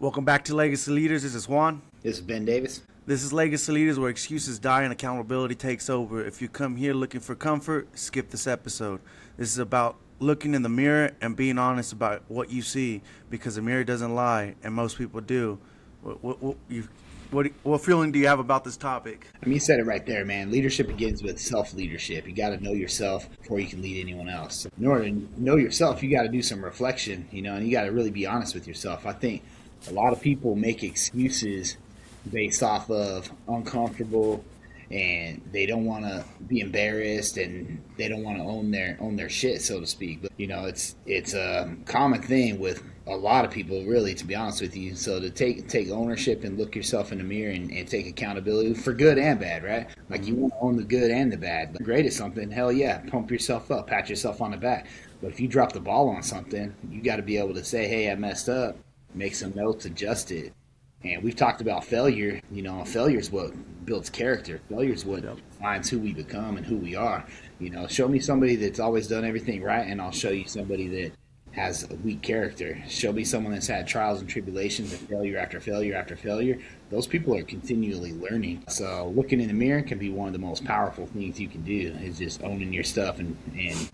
Welcome back to Legacy Leaders. This is Juan. This is Ben Davis. This is Legacy Leaders, where excuses die and accountability takes over. If you come here looking for comfort, skip this episode. This is about looking in the mirror and being honest about what you see, because the mirror doesn't lie, and most people do. What feeling do you have about this topic? I mean, you said it right there, man. Leadership begins with self-leadership. You got to know yourself before you can lead anyone else. In order to know yourself, you got to do some reflection, and you got to really be honest with yourself. I think a lot of people make excuses based off of uncomfortable, and they don't want to be embarrassed, and they don't want to own their shit, so to speak. But it's a common thing with a lot of people, really, to be honest with you. So to take ownership and look yourself in the mirror and take accountability for good and bad, right? Like, you want to own the good and the bad. But great at something, hell yeah, pump yourself up, pat yourself on the back. But if you drop the ball on something, you got to be able to say, hey, I messed up, make some notes, adjust it. And we've talked about failure. Failure is what builds character. Failure is what defines who we become and who we are. Show me somebody that's always done everything right, and I'll show you somebody that has a weak character. Show me someone that's had trials and tribulations and failure after failure after failure. Those people are continually learning. So looking in the mirror can be one of the most powerful things you can do, is just owning your stuff and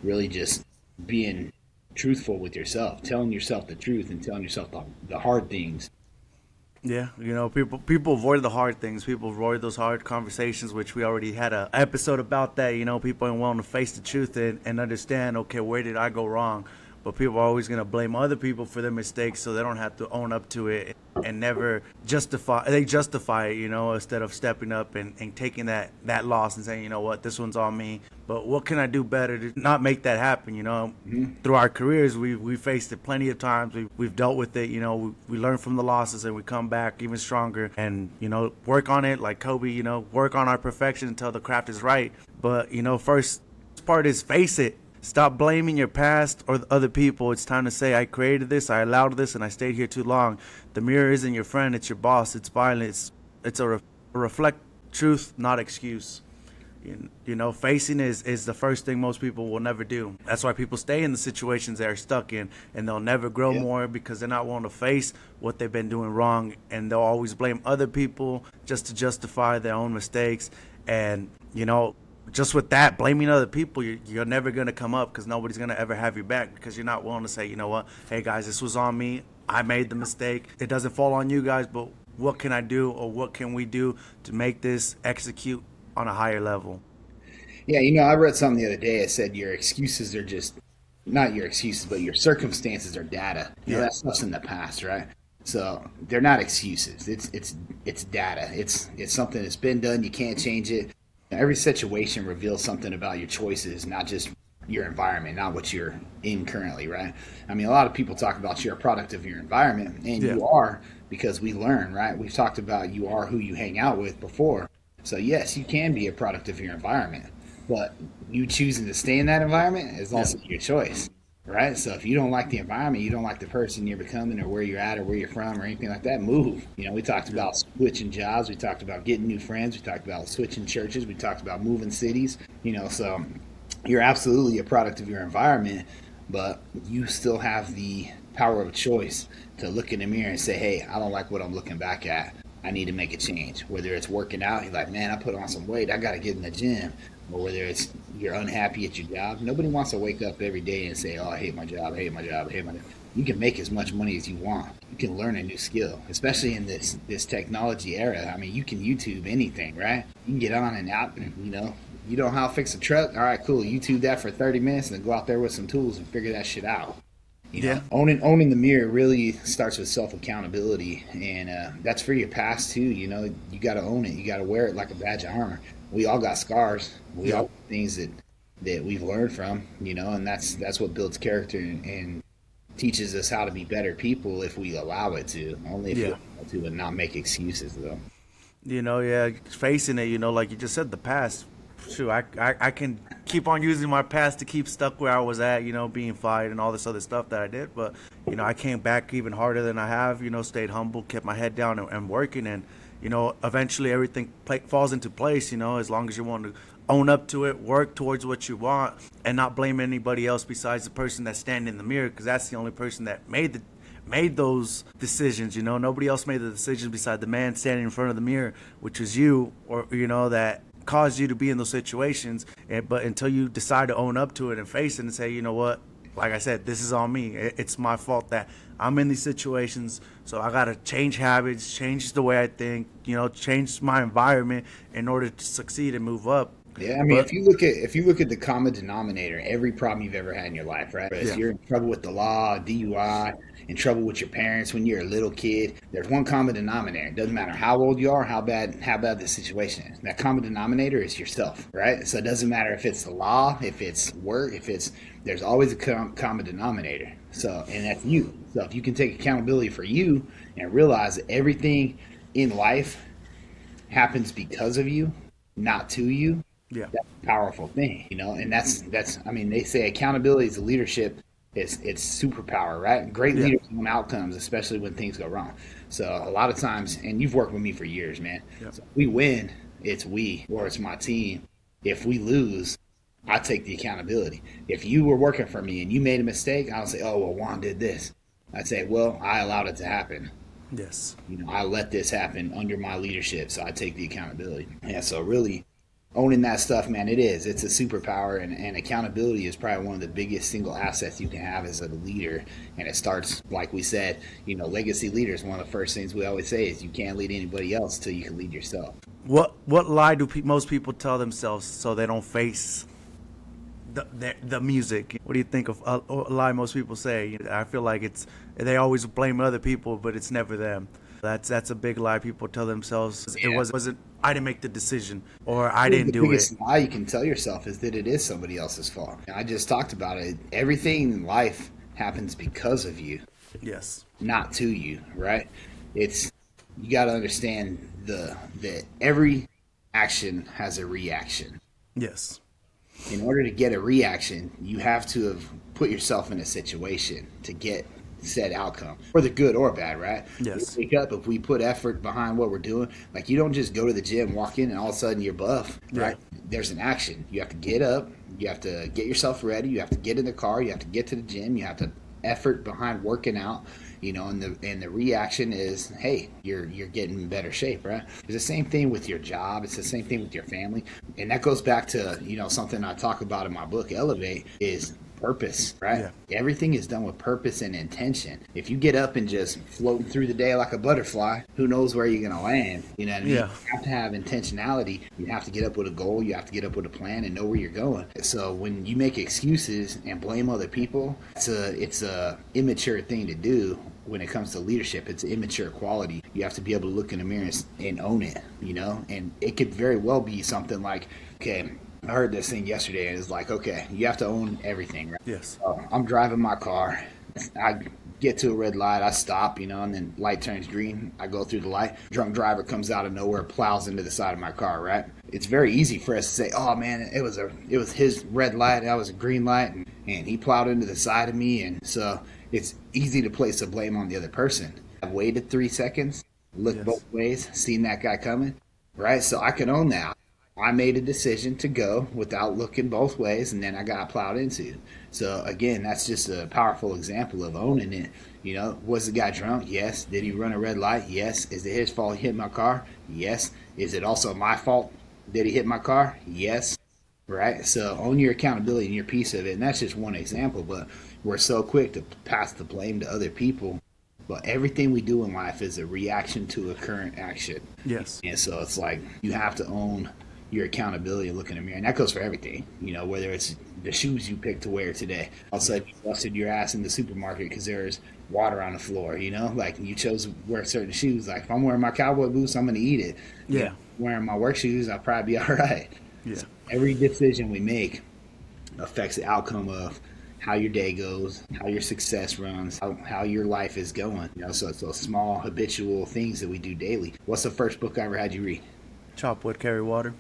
really just being truthful with yourself, telling yourself the truth and telling yourself the hard things. Yeah, people avoid the hard things. People avoid those hard conversations, which we already had an episode about that. People aren't willing to face the truth and understand, okay, where did I go wrong? But people are always going to blame other people for their mistakes, so they don't have to own up to it and never justify it, instead of stepping up and taking that loss and saying, you know what, this one's on me. But what can I do better to not make that happen? Through our careers, we faced it plenty of times. We've dealt with it. We learn from the losses and we come back even stronger and, work on it like Kobe, work on our perfection until the craft is right. But, first part is face it. Stop blaming your past or other people. It's time to say, I created this, I allowed this, and I stayed here too long. The mirror isn't your friend, it's your boss, it's violence. It's a reflect truth, not excuse. Facing is the first thing most people will never do. That's why people stay in the situations they're stuck in, and they'll never grow more, because they're not willing to face what they've been doing wrong, and they'll always blame other people just to justify their own mistakes. And, just with that, blaming other people, you're never going to come up, because nobody's going to ever have your back, because you're not willing to say, you know what, hey guys, this was on me. I made the mistake. It doesn't fall on you guys, but what can I do, or what can we do to make this execute on a higher level? Yeah, I read something the other day. It said your excuses are just, not your excuses, but your circumstances are data. That stuff's in the past, right? So they're not excuses. It's data. It's something that's been done. You can't change it. Every situation reveals something about your choices, not just your environment, not what you're in currently, right? I mean, a lot of people talk about you're a product of your environment, and you are, because we learn, right? We've talked about you are who you hang out with before. So yes, you can be a product of your environment, but you choosing to stay in that environment is also your choice, right? So if you don't like the environment, you don't like the person you're becoming or where you're at or where you're from or anything like that, move. We talked about switching jobs. We talked about getting new friends. We talked about switching churches. We talked about moving cities. So you're absolutely a product of your environment, but you still have the power of choice to look in the mirror and say, hey, I don't like what I'm looking back at. I need to make a change. Whether it's working out, you're like, man, I put on some weight. I got to get in the gym. Or whether it's you're unhappy at your job. Nobody wants to wake up every day and say, oh, I hate my job, I hate my job, I hate my job. You can make as much money as you want. You can learn a new skill, especially in this technology era. I mean, you can YouTube anything, right? You can get on and out, and, you know how to fix a truck? All right, cool. YouTube that for 30 minutes and then go out there with some tools and figure that shit out. Owning the mirror really starts with self-accountability, and that's for your past too. You got to own it. You got to wear it like a badge of armor. We all got scars. We all have things that we've learned from, and that's what builds character and teaches us how to be better people if we allow it to. Only if we allow it to, and not make excuses though. Facing it, like you just said, the past. Shoot, I can keep on using my past to keep stuck where I was at, being fired and all this other stuff that I did. But, I came back even harder than I have, stayed humble, kept my head down and working. And, eventually everything falls into place, as long as you want to own up to it, work towards what you want, and not blame anybody else besides the person that's standing in the mirror, because that's the only person that made made those decisions. Nobody else made the decisions beside the man standing in front of the mirror, which was you, or that caused you to be in those situations. But until you decide to own up to it and face it and say, you know what, like I said, this is on me. It's my fault that I'm in these situations. So I got to change habits, change the way I think, change my environment in order to succeed and move up. Yeah, I mean, if you look at the common denominator, every problem you've ever had in your life, right? If you're in trouble with the law, DUI, in trouble with your parents when you're a little kid, there's one common denominator. It doesn't matter how old you are, how bad the situation is. That common denominator is yourself, right? So it doesn't matter if it's the law, if it's work, there's always a common denominator. So, and that's you. So if you can take accountability for you and realize that everything in life happens because of you, not to you. Yeah. That's a powerful thing, and that's I mean, they say accountability is leadership. It's superpower, right? Great leaders own outcomes, especially when things go wrong. So a lot of times, and you've worked with me for years, man. So if we win, it's we, or it's my team. If we lose, I take the accountability. If you were working for me and you made a mistake, I'll say, oh, well, Juan did this. I'd say, well, I allowed it to happen. Yes. I let this happen under my leadership, so I take the accountability. Yeah, so really owning that stuff, man, it's a superpower, and accountability is probably one of the biggest single assets you can have as a leader. And it starts, like we said, legacy leaders, one of the first things we always say is you can't lead anybody else till you can lead yourself. What lie do most people tell themselves so they don't face the music? What do you think of a lie most people say? I feel like they always blame other people, but it's never them. That's a big lie people tell themselves. Yeah. It wasn't I didn't make the decision, or I didn't do it. The biggest lie you can tell yourself is that it is somebody else's fault. I just talked about it. Everything in life happens because of you. Yes. Not to you, right? You got to understand that every action has a reaction. Yes. In order to get a reaction, you have to have put yourself in a situation to get said outcome, for the good or bad, right? Yes. We wake up, if we put effort behind what we're doing, like you don't just go to the gym, walk in, and all of a sudden you're buff, right? There's an action. You have to get up, you have to get yourself ready, you have to get in the car, you have to get to the gym, you have to effort behind working out, and the reaction is, hey, you're getting in better shape, right? It's the same thing with your job, it's the same thing with your family, and that goes back to something I talk about in my book, Elevate, is purpose, right? Yeah. Everything is done with purpose and intention. If you get up and just floating through the day like a butterfly, who knows where you're going to land? You know what I mean? Yeah. You have to have intentionality. You have to get up with a goal. You have to get up with a plan and know where you're going. So when you make excuses and blame other people, it's a immature thing to do. When it comes to leadership, it's an immature quality. You have to be able to look in the mirror and own it, and it could very well be something like, okay, I heard this thing yesterday, and it's like, okay, you have to own everything, right? Yes. I'm driving my car. I get to a red light. I stop, and then light turns green. I go through the light. Drunk driver comes out of nowhere, plows into the side of my car, right? It's very easy for us to say, oh, man, it was his red light. That was a green light, and he plowed into the side of me. And so it's easy to place the blame on the other person. I waited 3 seconds, looked both ways, seen that guy coming, right? So I can own that. I made a decision to go without looking both ways, and then I got plowed into. So, again, that's just a powerful example of owning it. Was the guy drunk? Yes. Did he run a red light? Yes. Is it his fault he hit my car? Yes. Is it also my fault that he hit my car? Yes. Right? So, own your accountability and your piece of it. And that's just one example, but we're so quick to pass the blame to other people. But everything we do in life is a reaction to a current action. Yes. And so it's like you have to own your accountability and look in the mirror. And that goes for everything, whether it's the shoes you pick to wear today. All of a sudden you busted your ass in the supermarket because there's water on the floor, like you chose to wear certain shoes. Like if I'm wearing my cowboy boots, I'm going to eat it. Yeah. Wearing my work shoes, I'll probably be all right. Yeah. So every decision we make affects the outcome of how your day goes, how your success runs, how your life is going. So it's those small habitual things that we do daily. What's the first book I ever had you read? Chop wood, carry water.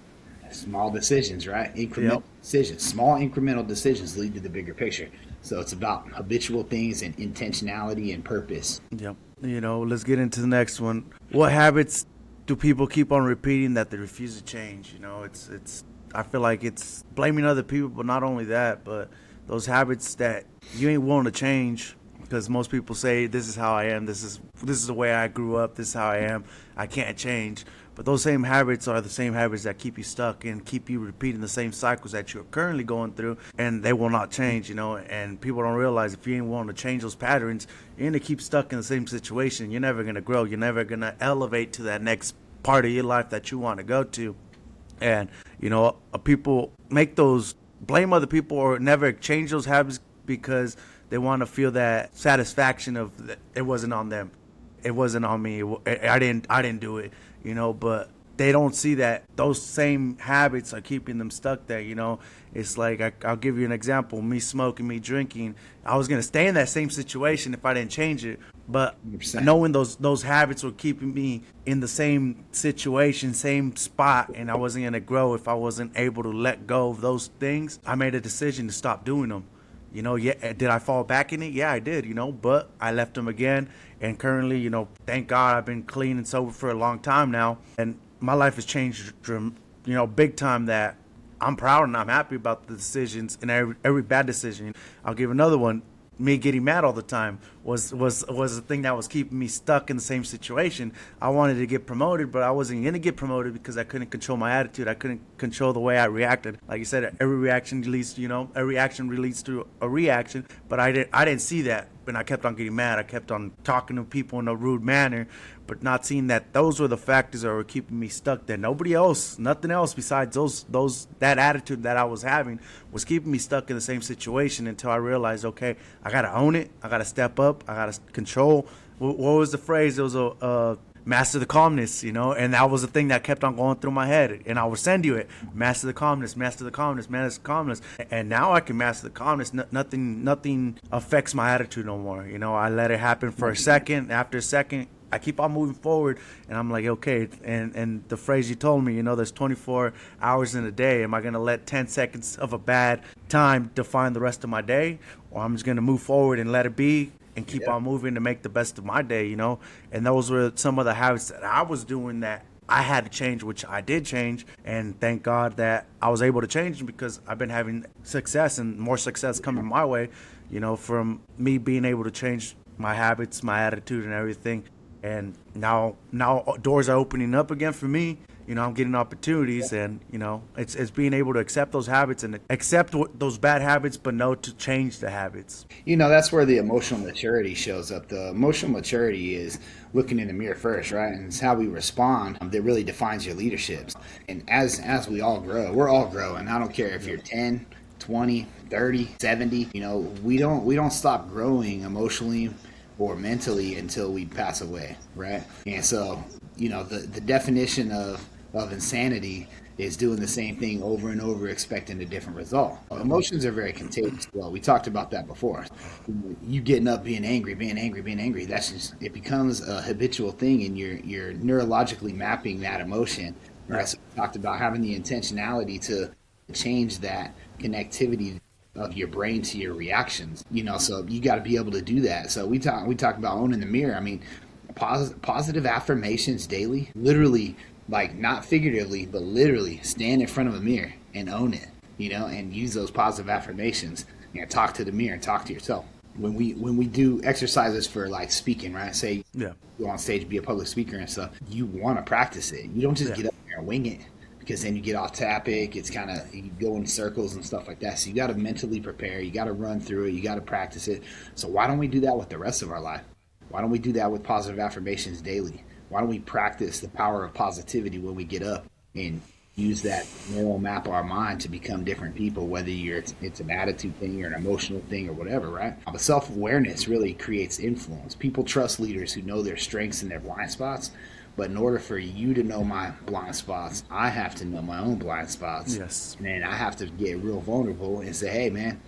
Small decisions, right? Incremental decisions. Small incremental decisions lead to the bigger picture. So it's about habitual things and intentionality and purpose. Yep. Let's get into the next one. What habits do people keep on repeating that they refuse to change? It's I feel like it's blaming other people, but not only that, but those habits that you ain't willing to change because most people say this is how I am, this is the way I grew up, this is how I am, I can't change. But those same habits are the same habits that keep you stuck and keep you repeating the same cycles that you're currently going through, and they will not change, and people don't realize if you ain't willing to change those patterns, you're going to keep stuck in the same situation. You're never going to grow. You're never going to elevate to that next part of your life that you want to go to. And, people make those, blame other people or never change those habits because they want to feel that satisfaction of it wasn't on them. It wasn't on me. I didn't do it, but they don't see that those same habits are keeping them stuck there. It's like, I'll give you an example. Me smoking, me drinking. I was going to stay in that same situation if I didn't change it. But 100%. knowing those habits were keeping me in the same situation, same spot, and I wasn't going to grow if I wasn't able to let go of those things, I made a decision to stop doing them. Yeah, did I fall back in it? Yeah, I did, but I left them again. And currently, thank God I've been clean and sober for a long time now. And my life has changed, big time, that I'm proud and I'm happy about the decisions and every bad decision. I'll give another one. Me getting mad all the time was the thing that was keeping me stuck in the same situation. I wanted to get promoted, but I wasn't going to get promoted because I couldn't control my attitude. I couldn't control the way I reacted. Like you said, every action leads to a reaction, but I didn't see that. And I kept on getting mad. I kept on talking to people in a rude manner, but not seeing that those were the factors that were keeping me stuck there. Nothing else besides that attitude that I was having was keeping me stuck in the same situation until I realized, okay, I got to own it. I got to step up. I got to control. What was the phrase? It was a master the calmness, and that was the thing that kept on going through my head. And I would send you it, master the calmness, master the calmness, master the calmness. And now I can master the calmness. Nothing affects my attitude no more. I let it happen for a second. After a second, I keep on moving forward, and I'm like, okay. And the phrase you told me, there's 24 hours in a day. Am I going to let 10 seconds of a bad time define the rest of my day? Or I'm just going to move forward and let it be and keep on moving to make the best of my day, And those were some of the habits that I was doing that I had to change, which I did change. And thank God that I was able to change them because I've been having success and more success coming my way, from me being able to change my habits, my attitude and everything. And now doors are opening up again for me. I'm getting opportunities, and it's being able to accept those habits and accept those bad habits, but know to change the habits. That's where the emotional maturity shows up. The emotional maturity is looking in the mirror first, right? And it's how we respond that really defines your leadership. And as we all grow, we're all growing. I don't care if you're 10, 20, 30, 70. We don't stop growing emotionally or mentally until we pass away, right? And so, the definition of insanity is doing the same thing over and over expecting a different result. Emotions are very contagious. Well, we talked about that before. You getting up, being angry, that's just, it becomes a habitual thing, and you're neurologically mapping that emotion. Right? So we talked about having the intentionality to change that connectivity of your brain to your reactions. So you got to be able to do that. So we talk about owning the mirror. I mean, positive affirmations daily, literally, like not figuratively, but literally stand in front of a mirror and own it, and use those positive affirmations. Talk to the mirror and talk to yourself. When we do exercises for like speaking, right? Say you go on stage, be a public speaker and stuff, you want to practice it. You don't just get up there and wing it, because then you get off topic. It's kind of, you go in circles and stuff like that. So you got to mentally prepare. You got to run through it. You got to practice it. So why don't we do that with the rest of our life? Why don't we do that with positive affirmations daily? Why don't we practice the power of positivity when we get up and use that neural map of our mind to become different people, whether it's an attitude thing or an emotional thing or whatever, right? But self-awareness really creates influence. People trust leaders who know their strengths and their blind spots. But in order for you to know my blind spots, I have to know my own blind spots. Yes. And then I have to get real vulnerable and say, hey, man,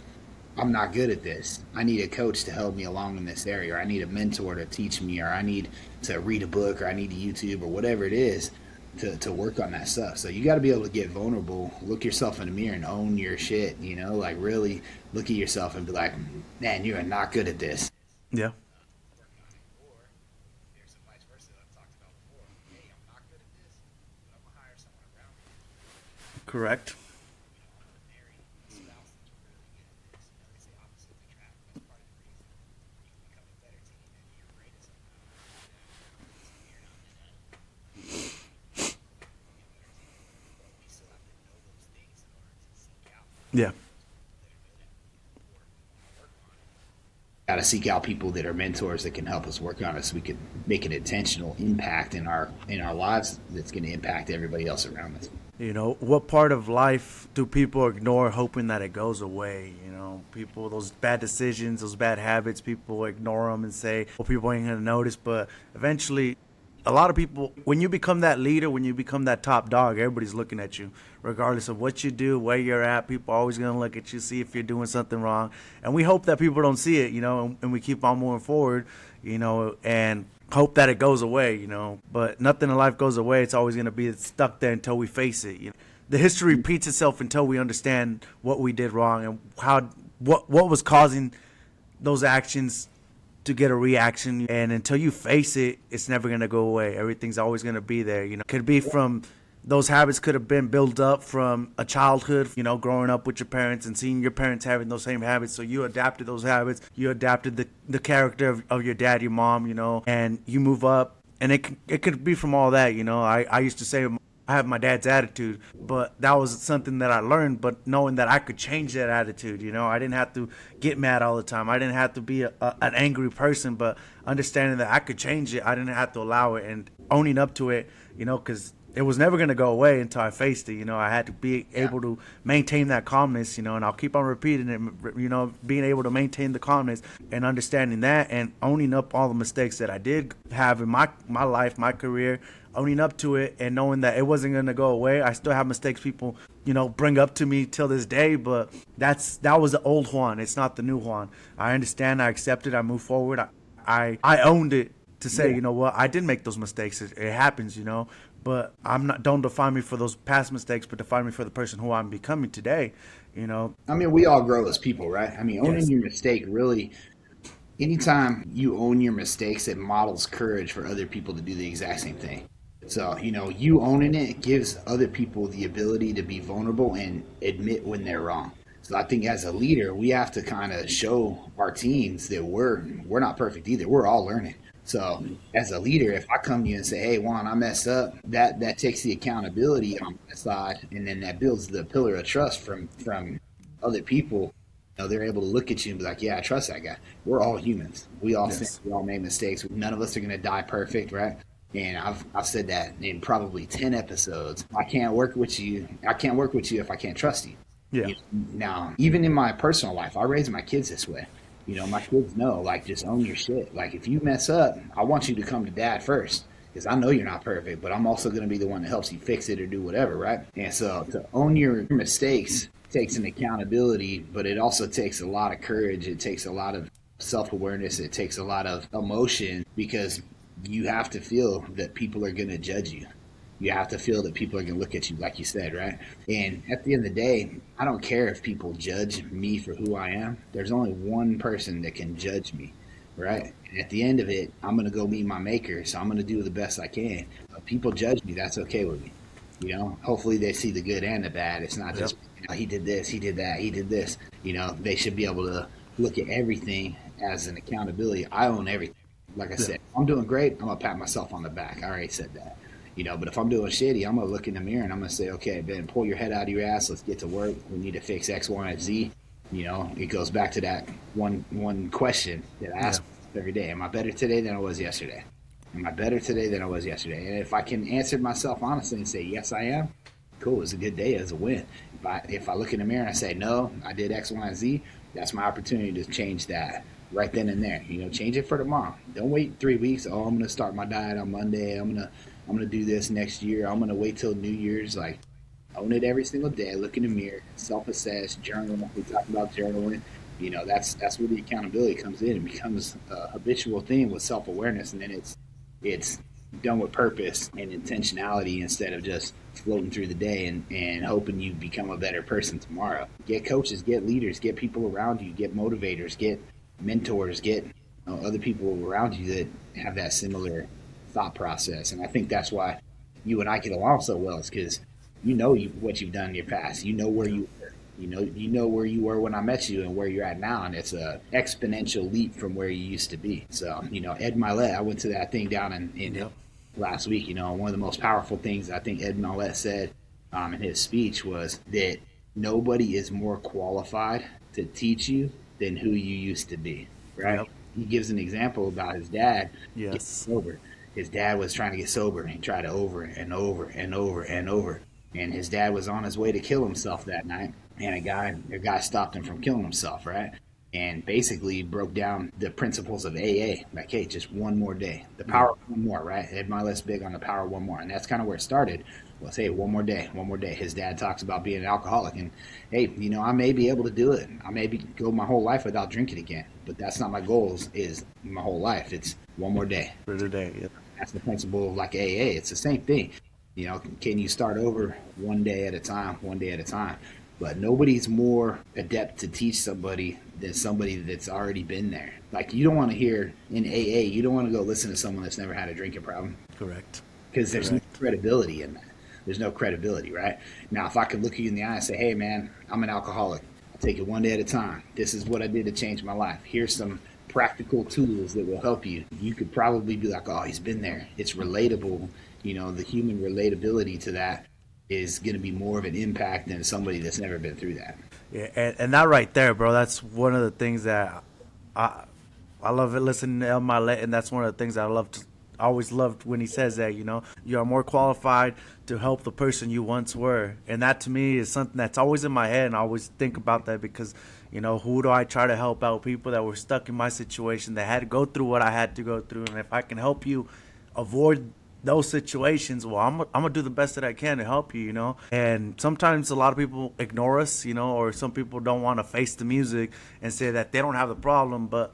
I'm not good at this. I need a coach to help me along in this area, or I need a mentor to teach me, or I need to read a book, or I need to YouTube, or whatever it is to work on that stuff. So you got to be able to get vulnerable, look yourself in the mirror and own your shit, like really look at yourself and be like, man, you are not good at this. Yeah. Correct. Yeah. Got to seek out people that are mentors that can help us work on it, so we can make an intentional impact in our lives that's going to impact everybody else around us. You know, what part of life do people ignore hoping that it goes away? You know, people, those bad decisions, those bad habits, people ignore them and say, well, people ain't going to notice. But eventually, a lot of people, when you become that leader, when you become that top dog, everybody's looking at you, regardless of what you do, where you're at. People are always going to look at you, see if you're doing something wrong. And we hope that people don't see it, you know, and we keep on moving forward, you know, and hope that it goes away, you know. But nothing in life goes away. It's always going to be stuck there until we face it. You know, the history repeats itself until we understand what we did wrong and what was causing those actions to get a reaction. And until you face it, it's never going to go away. Everything's always going to be there. You know, could be from those habits could have been built up from a childhood, you know, growing up with your parents and seeing your parents having those same habits. So you adapted those habits. You adapted the character of your dad, your mom, you know, and you move up. And it could be from all that, you know. I used to say I have my dad's attitude, but that was something that I learned. But knowing that I could change that attitude, you know, I didn't have to get mad all the time. I didn't have to be an angry person, but understanding that I could change it, I didn't have to allow it, and owning up to it, you know, because it was never going to go away until I faced it. You know, I had to be able to maintain that calmness, you know, and I'll keep on repeating it, you know, being able to maintain the calmness and understanding that and owning up all the mistakes that I did have in my life, my career, owning up to it and knowing that it wasn't going to go away. I still have mistakes people, you know, bring up to me till this day, but that was the old Juan. It's not the new Juan. I understand. I accept it. I move forward. I owned it to say, you know what, I did make those mistakes. It happens, you know, but don't define me for those past mistakes, but define me for the person who I'm becoming today, you know. I mean, we all grow as people, right? I mean, owning your mistake really, anytime you own your mistakes, it models courage for other people to do the exact same thing. So, you know, you owning it gives other people the ability to be vulnerable and admit when they're wrong. So I think as a leader, we have to kind of show our teams that we're not perfect either. We're all learning. So as a leader, if I come to you and say, hey, Juan, I messed up, that takes the accountability on my side, and then that builds the pillar of trust from other people. You know, they're able to look at you and be like, yeah, I trust that guy. We're all humans. We all sin, we all make mistakes. None of us are going to die perfect, right? And I've said that in probably 10 episodes. I can't work with you if I can't trust you. Yeah. You know, now, even in my personal life, I raise my kids this way. You know, my kids know, like, just own your shit. Like, if you mess up, I want you to come to dad first, because I know you're not perfect, but I'm also going to be the one that helps you fix it or do whatever, right? And so to own your mistakes takes an accountability, but it also takes a lot of courage. It takes a lot of self-awareness. It takes a lot of emotion, because you have to feel that people are going to judge you. You have to feel that people are going to look at you, like you said, right? And at the end of the day, I don't care if people judge me for who I am. There's only one person that can judge me, right? And at the end of it, I'm going to go meet my maker, so I'm going to do the best I can. If people judge me, that's okay with me. You know, hopefully they see the good and the bad. It's not just, you know, he did this, he did that, he did this. You know, they should be able to look at everything as an accountability. I own everything. Like I said, if I'm doing great, I'm going to pat myself on the back. I already said that. You know, but if I'm doing shitty, I'm going to look in the mirror and I'm going to say, okay, Ben, pull your head out of your ass. Let's get to work. We need to fix X, Y, and Z. You know, it goes back to that one question that I ask every day. Am I better today than I was yesterday? Am I better today than I was yesterday? And if I can answer myself honestly and say, yes, I am, cool. It's a good day. It's a win. If I look in the mirror and I say, no, I did X, Y, and Z, that's my opportunity to change that right then and there. You know, change it for tomorrow. Don't wait 3 weeks. Oh, I'm going to start my diet on Monday. I'm going to do this next year. I'm going to wait till New Year's. Like, own it every single day. Look in the mirror, self-assess, journal. We talk about journaling. You know, that's where the accountability comes in. It becomes a habitual thing with self-awareness, and then it's done with purpose and intentionality instead of just floating through the day and hoping you become a better person tomorrow. Get coaches, get leaders, get people around you, get motivators, get mentors, get other people around you that have that similar thought process. And I think that's why you and I get along so well, is because you know what you've done in your past. You know where you were. You know where you were when I met you and where you're at now, and it's a exponential leap from where you used to be. So, you know, Ed Milet, I went to that thing down in last week. You know, one of the most powerful things I think Ed Milet said in his speech was that nobody is more qualified to teach you than who you used to be, right? Yep. He gives an example about his dad getting Yes. sober. His dad was trying to get sober. He tried over and over and over and over. And his dad was on his way to kill himself that night. And a guy stopped him from killing himself, right? And basically broke down the principles of AA. Like, hey, just one more day. The power of one more, right? Ed Milet's big on the power of one more. And that's kind of where it started. Was, hey, one more day, one more day. His dad talks about being an alcoholic. And, hey, I may be able to do it. I may go my whole life without drinking again. But that's not my goals is my whole life. It's one more day. For today. Yep. That's the principle of like AA. It's the same thing. Can you start over one day at a time, one day at a time? But nobody's more adept to teach somebody than somebody that's already been there. Like, you don't want to hear in AA, you don't want to go listen to someone that's never had a drinking problem. Correct. Because there's no credibility in that. There's no credibility, right? Now, if I could look you in the eye and say, hey, man, I'm an alcoholic. I'll take it one day at a time. This is what I did to change my life. Here's some practical tools that will help you. You could probably be like, oh, he's been there. It's relatable. The human relatability to that is going to be more of an impact than somebody that's never been through that. Yeah, and that right there, bro, that's one of the things that I love it listening to El Milet, and that's one of the things that I always loved when he says that, you are more qualified to help the person you once were. And that to me is something that's always in my head, and I always think about that because, who do I try to help out? People that were stuck in my situation, that had to go through what I had to go through. And if I can help you avoid those situations, well, I'm gonna do the best that I can to help you, and sometimes a lot of people ignore us, or some people don't want to face the music and say that they don't have the problem, but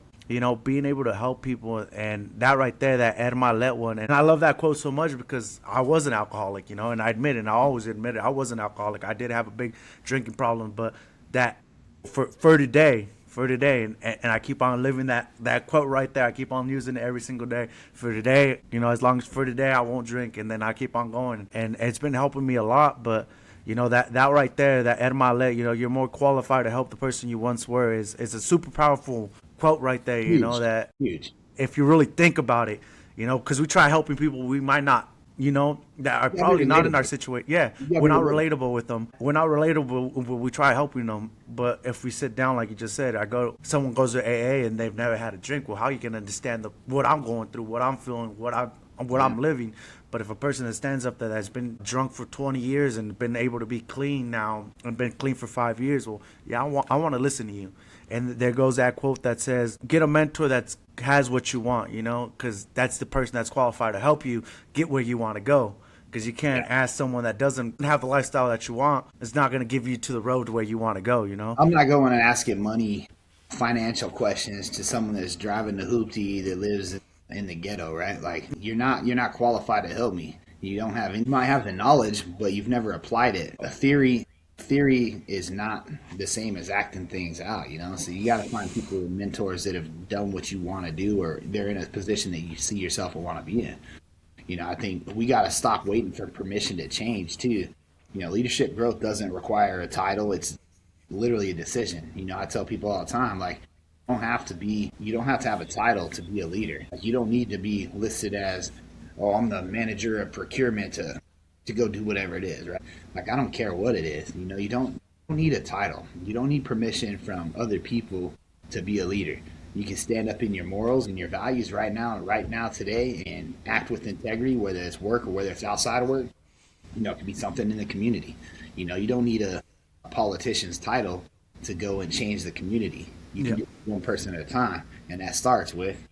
being able to help people, and that right there, that Ed Milet one, and I love that quote so much because I was an alcoholic, and I admit it, and I always admit it, I was an alcoholic. I did have a big drinking problem, but that for today, and I keep on living that quote right there. I keep on using it every single day. For today, as long as for today I won't drink, and then I keep on going, and it's been helping me a lot. But that right there, that Ed Milet, you're more qualified to help the person you once were, is a super powerful quote right there. Huge. That Huge. If you really think about it, because we try helping people we might not, that are probably not in our situation. Yeah, we're not relatable with them. We're not relatable when we try helping them. But if we sit down, like you just said, someone goes to AA and they've never had a drink. Well, how you can understand what I'm going through, what I'm feeling, what I'm living? But if a person that stands up there that's been drunk for 20 years and been able to be clean now and been clean for 5 years, well, yeah, I want to listen to you. And there goes that quote that says, get a mentor that has what you want, because that's the person that's qualified to help you get where you want to go. Because you can't ask someone that doesn't have the lifestyle that you want. It's not going to give you to the road where you want to go, I'm not going and asking financial questions to someone that's driving the hoopty that lives in the ghetto, right? Like, you're not qualified to help me. You might have the knowledge, but you've never applied it. A theory is not the same as acting things out, so you got to find people, mentors that have done what you want to do, or they're in a position that you see yourself or want to be in. I think we got to stop waiting for permission to change too. Leadership growth doesn't require a title. It's literally a decision. I tell people all the time, like, you don't have to have a title to be a leader. Like, you don't need to be listed as, oh, I'm the manager of procurement to go do whatever it is, right? Like, I don't care what it is. You don't need a title. You don't need permission from other people to be a leader. You can stand up in your morals and your values right now today, and act with integrity, whether it's work or whether it's outside of work. It could be something in the community. You don't need a politician's title to go and change the community. You can do it one person at a time, and that starts with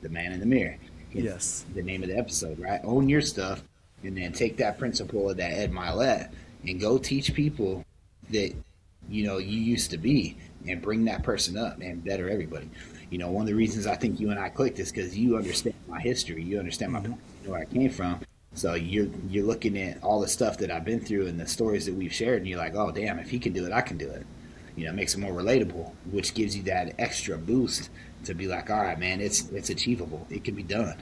the man in the mirror. It's the name of the episode, right? Own your stuff. And then take that principle of that Ed Milet and go teach people that, you used to be, and bring that person up and better everybody. One of the reasons I think you and I clicked is because you understand my history. You understand where I came from. So you're looking at all the stuff that I've been through and the stories that we've shared, and you're like, oh, damn, if he can do it, I can do it. It makes it more relatable, which gives you that extra boost to be like, all right, man, it's achievable. It can be done.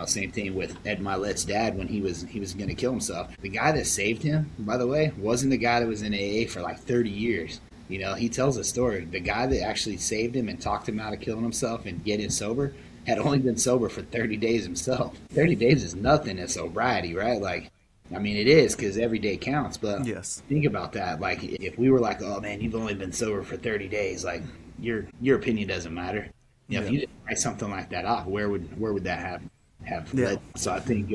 Same thing with Ed Milet's dad when he was going to kill himself. The guy that saved him, by the way, wasn't the guy that was in AA for like 30 years. He tells a story. The guy that actually saved him and talked him out of killing himself and getting sober had only been sober for 30 days himself. 30 days is nothing in sobriety, right? Like, I mean, it is because every day counts. But Yes. think about that. Like, if we were like, "Oh man, you've only been sober for 30 days," like your opinion doesn't matter. You know, if Yeah. you didn't write something like that off, where would that have Yeah. led? So I think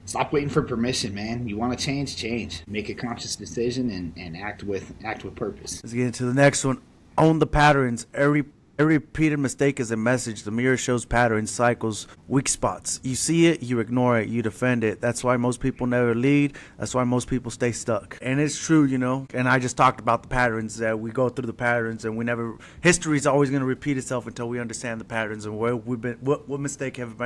stop waiting for permission, man. You want to change. Make a conscious decision and act with purpose. Let's get into the next one. Own the patterns. Every repeated mistake is a message. The mirror shows patterns, cycles, weak spots. You see it, you ignore it, you defend it. That's why most people never lead. That's why most people stay stuck. And it's true, you know. And I just talked about the patterns, that we go through the patterns, and we never. History is always going to repeat itself until we understand the patterns and where we've been. What mistake have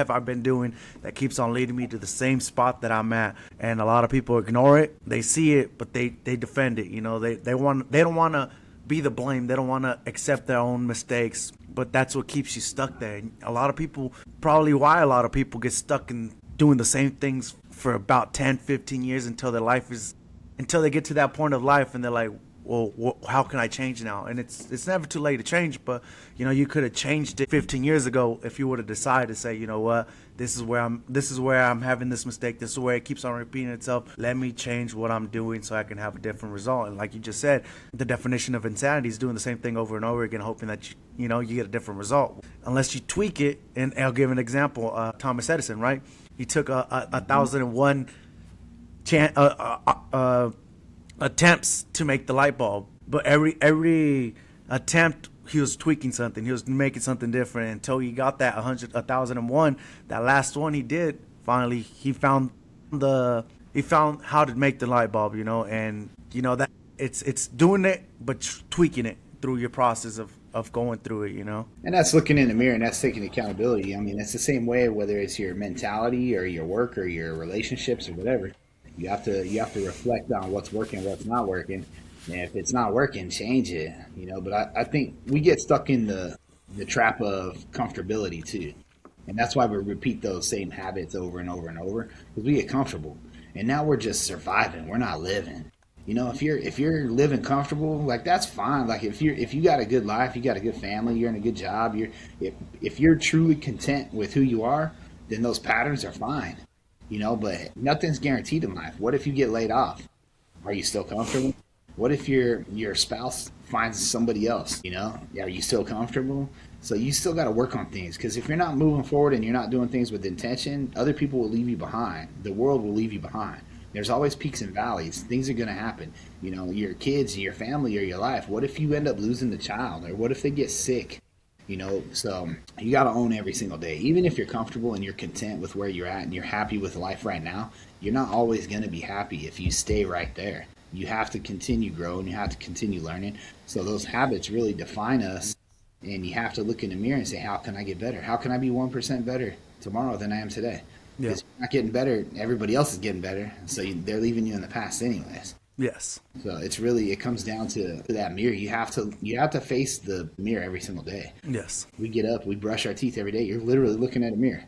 I been doing that keeps on leading me to the same spot that I'm at? And a lot of people ignore it. They see it, but they defend it. You know, they don't want to be the blame. They don't want to accept their own mistakes, but that's what keeps you stuck there. And a lot of people, probably why a lot of people get stuck in doing the same things for about 10, 15 years until they get to that point of life and they're like, well, how can I change now? And it's never too late to change, but you know, you could have changed it 15 years ago if you would have decided to say, you know what, this is where I'm having this mistake. This is where it keeps on repeating itself. Let me change what I'm doing so I can have a different result. And like you just said, the definition of insanity is doing the same thing over and over again, hoping that you get a different result. Unless you tweak it, and I'll give an example. Thomas Edison, right? He took a 1,001 attempts to make the light bulb, but every attempt he was tweaking something, he was making something different until he got that 1,001. That last one he did, finally he found how to make the light bulb, and that it's doing it but tweaking it through your process of going through it. And that's looking in the mirror, and that's taking accountability. I mean, it's the same way whether it's your mentality or your work or your relationships or whatever. You have to reflect on what's working, what's not working, and if it's not working, change it. But I think we get stuck in the trap of comfortability too, and that's why we repeat those same habits over and over and over, because we get comfortable, and now we're just surviving. We're not living. If you're living comfortable, like, that's fine. Like, if you got a good life, you got a good family, you're in a good job, if you're truly content with who you are, then those patterns are fine. But nothing's guaranteed in life. What if you get laid off? Are you still comfortable? What if your spouse finds somebody else? Are you still comfortable? So you still got to work on things, because if you're not moving forward and you're not doing things with intention, other people will leave you behind. The world will leave you behind. There's always peaks and valleys. Things are going to happen. Your kids, your family, or your life. What if you end up losing the child? Or what if they get sick? So you got to own every single day. Even if you're comfortable and you're content with where you're at and you're happy with life right now, you're not always going to be happy if you stay right there. You have to continue growing. You have to continue learning. So those habits really define us, and you have to look in the mirror and say, how can I get better? How can I be 1% better tomorrow than I am today? Yeah. Because you're not getting better. Everybody else is getting better. So they're leaving you in the past anyways. Yes. So it comes down to that mirror. You have to face the mirror every single day. Yes. We get up, we brush our teeth every day. You're literally looking at a mirror.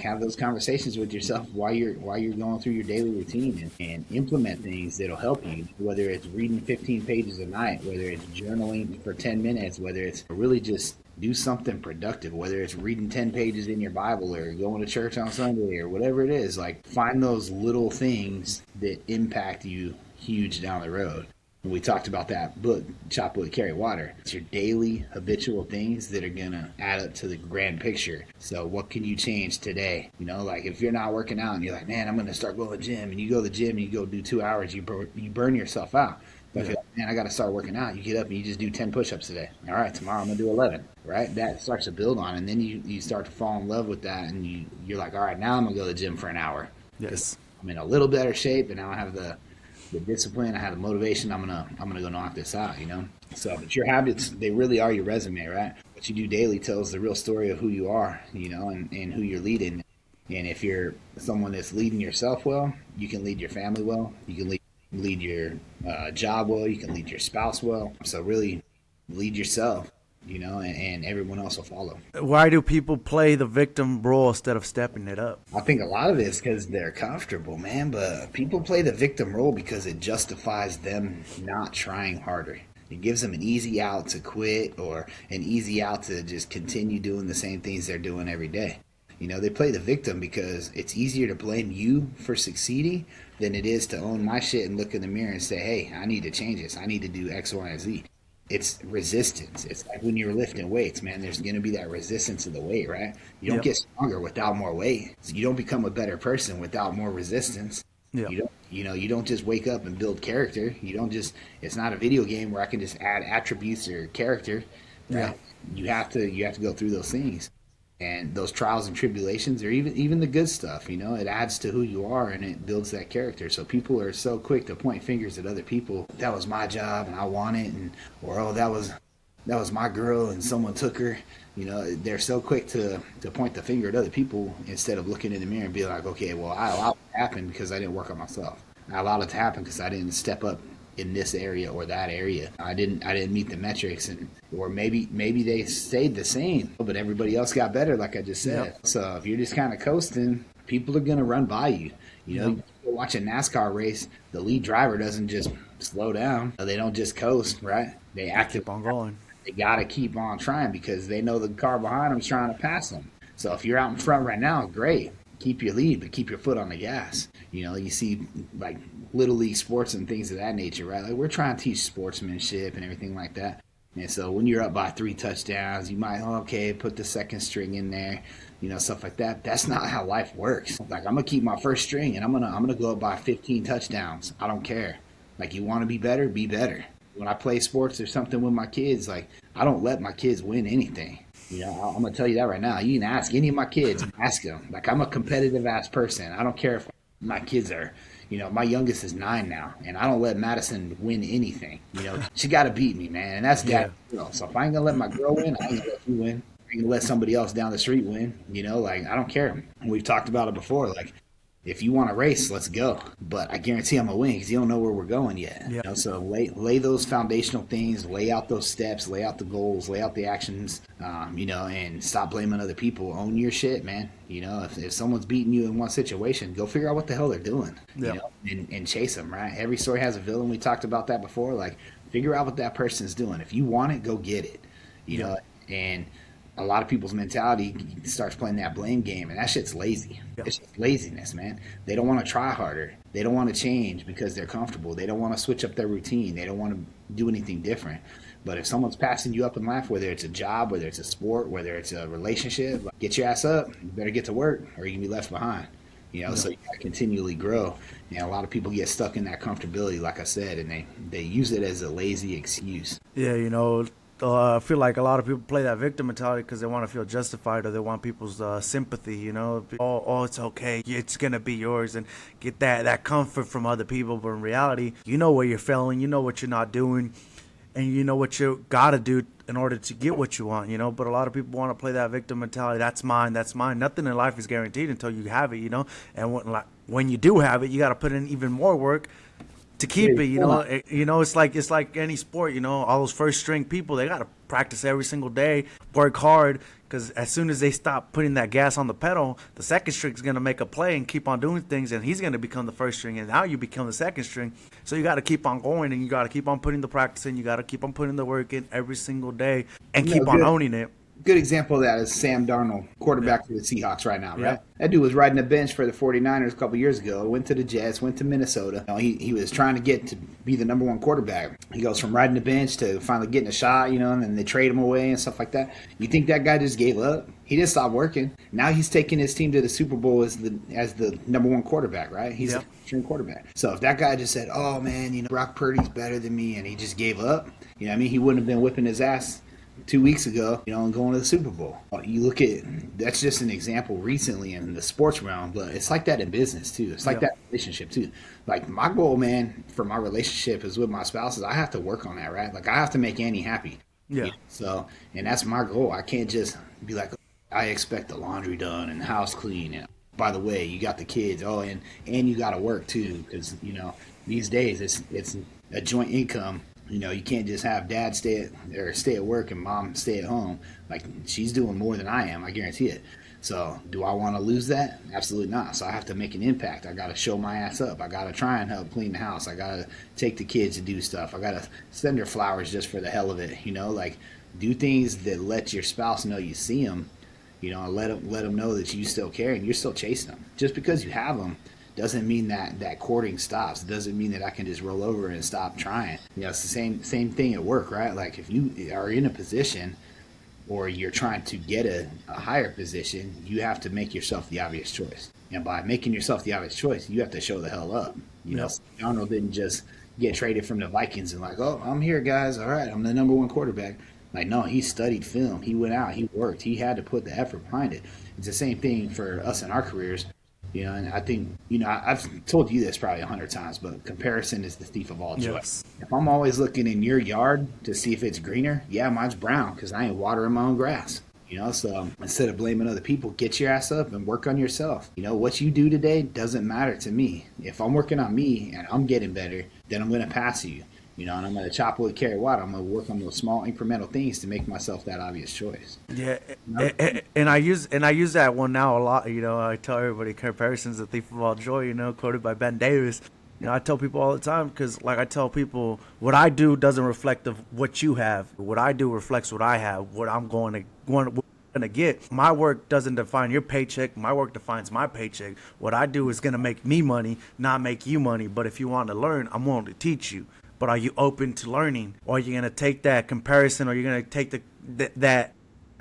Have those conversations with yourself while you're going through your daily routine, and implement things that'll help you. Whether it's reading 15 pages a night, whether it's journaling for 10 minutes, whether it's really just do something productive, whether it's reading 10 pages in your Bible or going to church on Sunday or whatever it is. Like, find those little things that impact you huge down the road. We talked about that book, Chop Wood, Carry Water. It's your daily habitual things that are going to add up to the grand picture. So what can you change today? Like, if you're not working out and you're like, man, I'm going to start going to the gym, and you go to the gym and you go do 2 hours, you burn yourself out. But if you're like, man, I got to start working out, you get up and you just do 10 push-ups today. All right, tomorrow I'm going to do 11, right? That starts to build on, and then you start to fall in love with that, and you're like, all right, now I'm going to go to the gym for an hour. Yes. I'm in a little better shape, and now I have the discipline, I have the motivation. I'm gonna go knock this out. So, but your habits, they really are your resume, right? What you do daily tells the real story of who you are, and who you're leading. And if you're someone that's leading yourself well, you can lead your family well. You can lead your job well. You can lead your spouse well. So really, lead yourself. And everyone else will follow. Why do people play the victim role instead of stepping it up? I think a lot of it is because they're comfortable, man. But people play the victim role because it justifies them not trying harder. It gives them an easy out to quit, or an easy out to just continue doing the same things they're doing every day. They play the victim because it's easier to blame you for succeeding than it is to own my shit and look in the mirror and say, hey, I need to change this. I need to do X, Y, and Z. It's resistance. It's like when you're lifting weights, man, there's going to be that resistance of the weight, right? You don't get stronger without more weight. So you don't become a better person without more resistance. Yeah. You don't just wake up and build character. You don't just, it's not a video game where I can just add attributes or character. Right? Yeah. You have to go through those things. And those trials and tribulations, or even the good stuff, it adds to who you are and it builds that character. So people are so quick to point fingers at other people. That was my job and I want it, or oh, that was my girl and someone took her. They're so quick to point the finger at other people instead of looking in the mirror and be like, okay, well, I allowed it to happen because I didn't work on myself. I allowed it to happen because I didn't step up in this area or that area. I didn't meet the metrics, or maybe they stayed the same, but everybody else got better, like I just said. Yep. So if you're just kind of coasting, people are gonna run by you. You watch a NASCAR race, the lead driver doesn't just slow down. They don't just coast, right? They keep on going. They gotta keep on trying because they know the car behind them is trying to pass them. So if you're out in front right now, great. Keep your lead, but keep your foot on the gas. You see like little league sports and things of that nature, right? Like we're trying to teach sportsmanship and everything like that. And so when you're up by 3 touchdowns, you might, put the second string in there, stuff like that. That's not how life works. Like I'm gonna keep my first string and I'm gonna go up by 15 touchdowns. I don't care. Like you want to be better, be better. When I play sports or something with my kids, like I don't let my kids win anything. I'm going to tell you that right now. You can ask any of my kids, ask them. Like, I'm a competitive ass person. I don't care if my kids are, my youngest is 9 now, and I don't let Madison win anything. She got to beat me, man. And that's that. So if I ain't going to let my girl win, I ain't going to let you win. I ain't going to let somebody else down the street win. Like, I don't care. And we've talked about it before. Like, if you want to race, let's go. But I guarantee I'm going to win because you don't know where we're going yet. Yeah. So lay those foundational things, lay out those steps, lay out the goals, lay out the actions, and stop blaming other people. Own your shit, man. If someone's beating you in one situation, go figure out what the hell they're doing, and chase them, right? Every story has a villain. We talked about that before. Like, figure out what that person's doing. If you want it, go get it, and a lot of people's mentality starts playing that blame game, and that shit's lazy. Yep. It's just laziness, man. They don't want to try harder. They don't want to change because they're comfortable. They don't want to switch up their routine. They don't want to do anything different. But if someone's passing you up in life, whether it's a job, whether it's a sport, whether it's a relationship, get your ass up. You better get to work or you can be left behind. So you got to continually grow. And a lot of people get stuck in that comfortability, like I said, and they use it as a lazy excuse. Yeah, I feel like a lot of people play that victim mentality because they want to feel justified or they want people's sympathy, Oh, it's okay. It's going to be yours, and get that comfort from other people. But in reality, you know where you're failing. You know what you're not doing, and you know what you got to do in order to get what you want, But a lot of people want to play that victim mentality. That's mine. That's mine. Nothing in life is guaranteed until you have it, And when you do have it, you got to put in even more work to keep it, it's like any sport, all those first string people, they got to practice every single day, work hard, because as soon as they stop putting that gas on the pedal, the second string is going to make a play and keep on doing things, and he's going to become the first string, and now you become the second string. So you got to keep on going, and you got to keep on putting the practice in, you got to keep on putting the work in every single day, and keep on owning it. Good example of that is Sam Darnold, quarterback for the Seahawks right now, right? Yeah. That dude was riding the bench for the 49ers a couple years ago, went to the Jets, went to Minnesota. He was trying to get to be the number 1 quarterback. He goes from riding the bench to finally getting a shot, and then they trade him away and stuff like that. You think that guy just gave up? He didn't stop working. Now he's taking his team to the Super Bowl as the number 1 quarterback, right? He's a string quarterback. So if that guy just said, oh, man, Brock Purdy's better than me, and he just gave up, he wouldn't have been whipping his ass 2 weeks ago, and going to the Super Bowl. You look at, that's just an example recently in the sports realm, but it's like that in business too. It's like that relationship too. Like my goal, man, for my relationship is with my spouse is I have to work on that, right? Like I have to make Annie happy. Yeah. So, and that's my goal. I can't just be like, I expect the laundry done and the house clean. And by the way, you got the kids. Oh, and you got to work too, because these days it's a joint income. You can't just have dad stay at work and mom stay at home. Like she's doing more than I am, I guarantee it. So do I want to lose that? Absolutely not. So I have to make an impact. I got to show my ass up. I got to try and help clean the house. I got to take the kids to do stuff. I got to send her flowers just for the hell of it. Like do things that let your spouse know you see them, and let them know that you still care and you're still chasing them. Just because you have them doesn't mean that courting stops. It doesn't mean that I can just roll over and stop trying. It's the same thing at work, right? Like if you are in a position or you're trying to get a higher position, you have to make yourself the obvious choice. And by making yourself the obvious choice, you have to show the hell up. Darnold didn't just get traded from the Vikings and like, oh, I'm here, guys. All right, I'm the number one quarterback. Like, no, he studied film. He went out. He worked. He had to put the effort behind it. It's the same thing for us in our careers. And I think, I've told you this probably 100 times, but comparison is the thief of all joy. Yes. If I'm always looking in your yard to see if it's greener, yeah, mine's brown because I ain't watering my own grass. So instead of blaming other people, get your ass up and work on yourself. What you do today doesn't matter to me. If I'm working on me and I'm getting better, then I'm going to pass you. And I'm going to chop wood, carry water. I'm going to work on those small incremental things to make myself that obvious choice. Yeah, and I use that one now a lot. I tell everybody comparison's the thief of all joy. Quoted by Ben Davis. I tell people all the time because, like, I tell people what I do doesn't reflect of what you have. What I do reflects what I have. What I'm going to get. My work doesn't define your paycheck. My work defines my paycheck. What I do is going to make me money, not make you money. But if you want to learn, I'm willing to teach you. But are you open to learning? Or are you going to take that comparison, or you're going to take that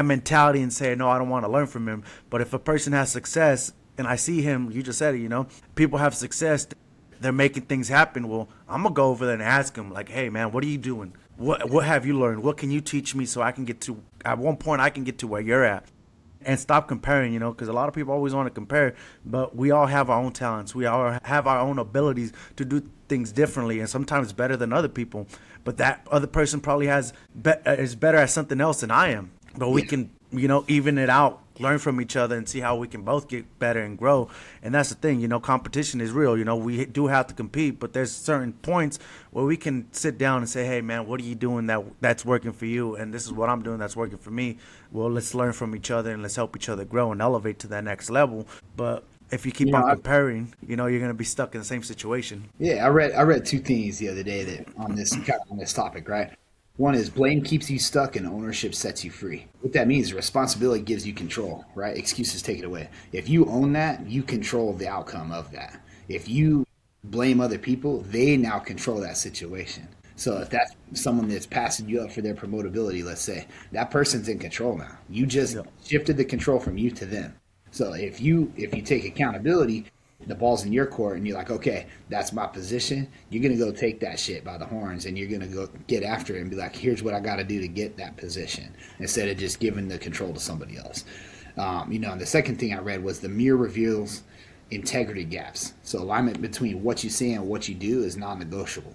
mentality and say, no, I don't want to learn from him. But if a person has success, and I see him, you just said it, people have success, they're making things happen. Well, I'm going to go over there and ask him, like, hey, man, what are you doing? What have you learned? What can you teach me so I can get to, at one point, I can get to where you're at? And stop comparing, because a lot of people always want to compare, but we all have our own talents. We all have our own abilities to do things differently, and sometimes better than other people. But that other person probably is better at something else than I am. But we can, even it out, learn from each other, and see how we can both get better and grow. And that's the thing, competition is real. We do have to compete, but there's certain points where we can sit down and say, hey, man, what are you doing that's working for you? And this is what I'm doing that's working for me. Well, let's learn from each other and let's help each other grow and elevate to that next level. But if you keep on comparing, you're going to be stuck in the same situation. Yeah, I read two things the other day that on this topic, right? One is blame keeps you stuck and ownership sets you free. What that means is responsibility gives you control, right? Excuses take it away. If you own that, you control the outcome of that. If you blame other people, they now control that situation. So if that's someone that's passing you up for their promotability, let's say, that person's in control now. You just shifted the control from you to them. So if you take accountability, the ball's in your court and you're like, okay, that's my position. You're going to go take that shit by the horns and you're going to go get after it and be like, here's what I got to do to get that position, instead of just giving the control to somebody else. And the second thing I read was the mirror reveals integrity gaps. So alignment between what you say and what you do is non-negotiable.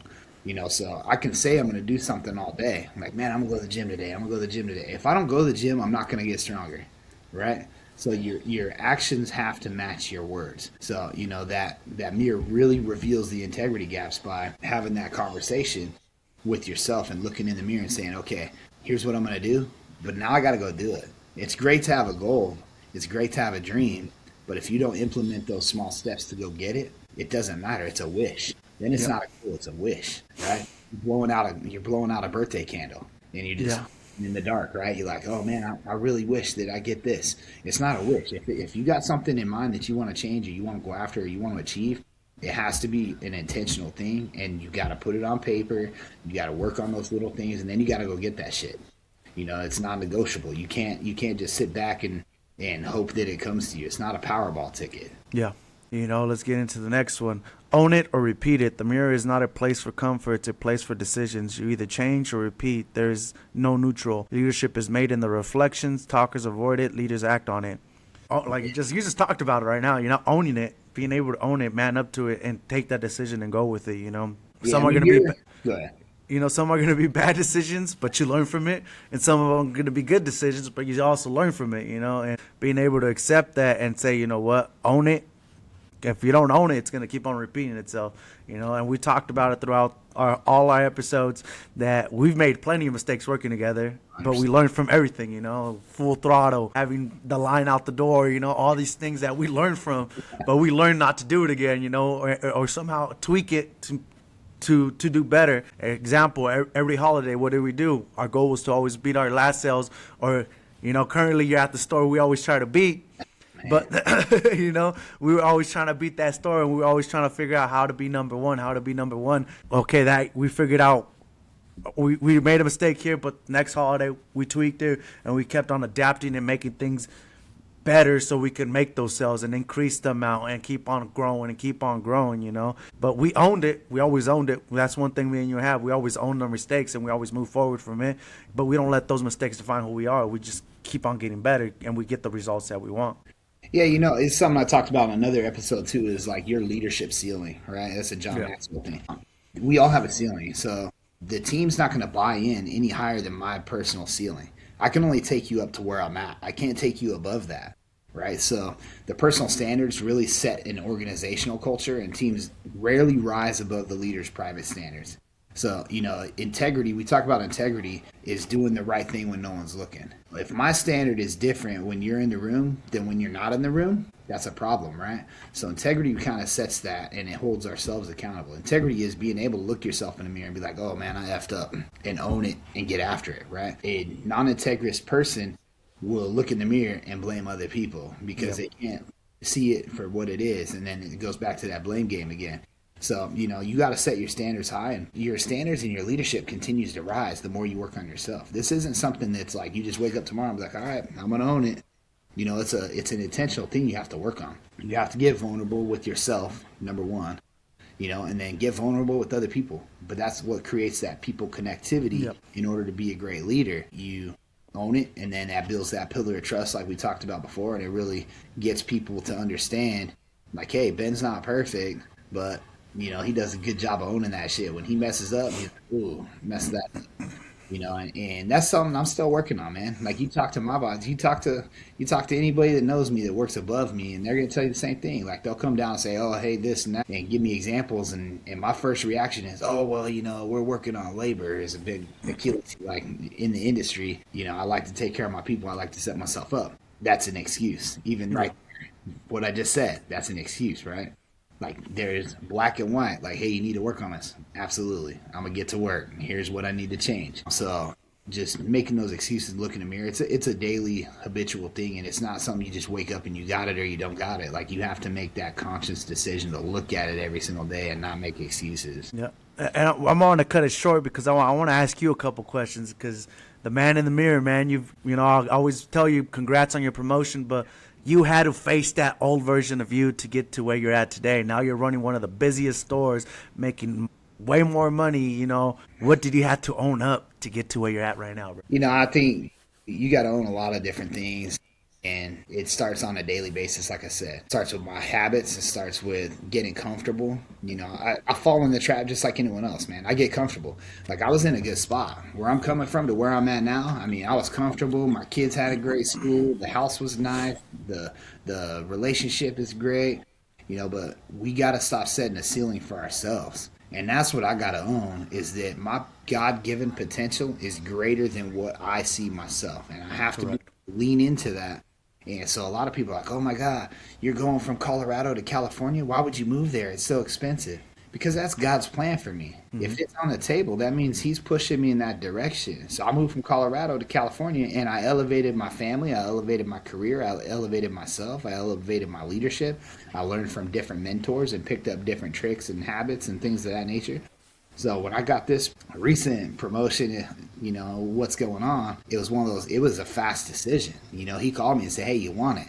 So I can say I'm going to do something all day. I'm like, man, I'm going to go to the gym today. I'm going to go to the gym today. If I don't go to the gym, I'm not going to get stronger, right? So your actions have to match your words. So, that mirror really reveals the integrity gaps by having that conversation with yourself and looking in the mirror and saying, okay, here's what I'm going to do, but now I got to go do it. It's great to have a goal. It's great to have a dream. But if you don't implement those small steps to go get it, it doesn't matter. It's a wish. Then it's not a goal. It's a wish, right? You're blowing out a birthday candle and you just... in the dark, right? You're like, oh man, I really wish that I get this. It's not a wish. If you got something in mind that you want to change or you want to go after or you want to achieve, it has to be an intentional thing, and you got to put it on paper. You got to work on those little things, and then you got to go get that shit. It's non-negotiable. You can't just sit back and hope that it comes to you. It's not a Powerball ticket. Yeah. Let's get into the next one. Own it or repeat it. The mirror is not a place for comfort. It's a place for decisions. You either change or repeat. There is no neutral. Leadership is made in the reflections. Talkers avoid it. Leaders act on it. You just talked about it right now. Owning it, being able to own it, man up to it, and take that decision and go with it. Some are going to be some are going to be bad decisions, but you learn from it, and some of them are going to be good decisions, but you also learn from it. And being able to accept that and say, what, own it. If you don't own it, it's going to keep on repeating itself, and we talked about it throughout all our episodes that we've made plenty of mistakes working together, but we learned from everything, full throttle, having the line out the door, all these things that we learned from, but we learned not to do it again, or somehow tweak it to do better. Example, every holiday, what did we do? Our goal was to always beat our last sales or Currently you're at the store we always try to beat. But, we were always trying to beat that store, and we were always trying to figure out how to be number one, Okay, that we figured out. We made a mistake here, but next holiday we tweaked it, and we kept on adapting and making things better so we could make those sales and increase the amount and keep on growing. But we owned it. We always owned it. That's one thing me and you have. We always own our mistakes, and we always move forward from it. But we don't let those mistakes define who we are. We just keep on getting better, and we get the results that we want. Yeah, it's something I talked about in another episode too, is like your leadership ceiling, right? That's a John Maxwell thing. We all have a ceiling. So the team's not going to buy in any higher than my personal ceiling. I can only take you up to where I'm at. I can't take you above that, right? So the personal standards really set an organizational culture, and teams rarely rise above the leader's private standards. So, integrity, we talk about integrity is doing the right thing when no one's looking. If my standard is different when you're in the room than when you're not in the room, that's a problem, right? So integrity kind of sets that, and it holds ourselves accountable. Integrity is being able to look yourself in the mirror and be like, oh man, I effed up, and own it and get after it, right? A non-integrous person will look in the mirror and blame other people because they can't see it for what it is. And then it goes back to that blame game again. So, you got to set your standards high, and your standards and your leadership continues to rise the more you work on yourself. This isn't something that's like you just wake up tomorrow and be like, all right, I'm going to own it. It's an intentional thing you have to work on. You have to get vulnerable with yourself, number one, and then get vulnerable with other people. But that's what creates that people connectivity. In order to be a great leader. You own it, and then that builds that pillar of trust like we talked about before, and it really gets people to understand, like, hey, Ben's not perfect, but he does a good job of owning that shit. When he messes up, he's like, ooh, messed that up. And that's something I'm still working on, man. Like, you talk to my boss, you talk to anybody that knows me that works above me, and they're gonna tell you the same thing. Like, they'll come down and say, oh, hey, this and that, and give me examples, and my first reaction is, oh, well, we're working on labor is a big Achilles, like, in the industry. I like to take care of my people, I like to set myself up. That's an excuse. Even right there, what I just said, that's an excuse, right? Like, there's black and white. Like, hey, you need to work on this. Absolutely. I'm going to get to work. Here's what I need to change. So just making those excuses, look in the mirror, it's a daily habitual thing, and it's not something you just wake up and you got it or you don't got it. Like, you have to make that conscious decision to look at it every single day and not make excuses. Yeah. And I'm going to cut it short because I want to ask you a couple questions, because the man in the mirror, man, I always tell you congrats on your promotion, but you had to face that old version of you to get to where you're at today. Now you're running one of the busiest stores, making way more money. What did you have to own up to get to where you're at right now, bro? I think you got to own a lot of different things. And it starts on a daily basis, like I said. It starts with my habits. It starts with getting comfortable. I fall in the trap just like anyone else, man. I get comfortable. Like, I was in a good spot. Where I'm coming from to where I'm at now, I was comfortable. My kids had a great school. The house was nice. The relationship is great. But we got to stop setting a ceiling for ourselves. And that's what I got to own, is that my God-given potential is greater than what I see myself. And I have to lean into that. And so a lot of people are like, oh my God, you're going from Colorado to California? Why would you move there? It's so expensive. Because that's God's plan for me. Mm-hmm. If it's on the table, that means he's pushing me in that direction. So I moved from Colorado to California, and I elevated my family. I elevated my career. I elevated myself. I elevated my leadership. I learned from different mentors and picked up different tricks and habits and things of that nature. So when I got this recent promotion, what's going on, it was one of those, it was a fast decision. He called me and said, hey, you want it?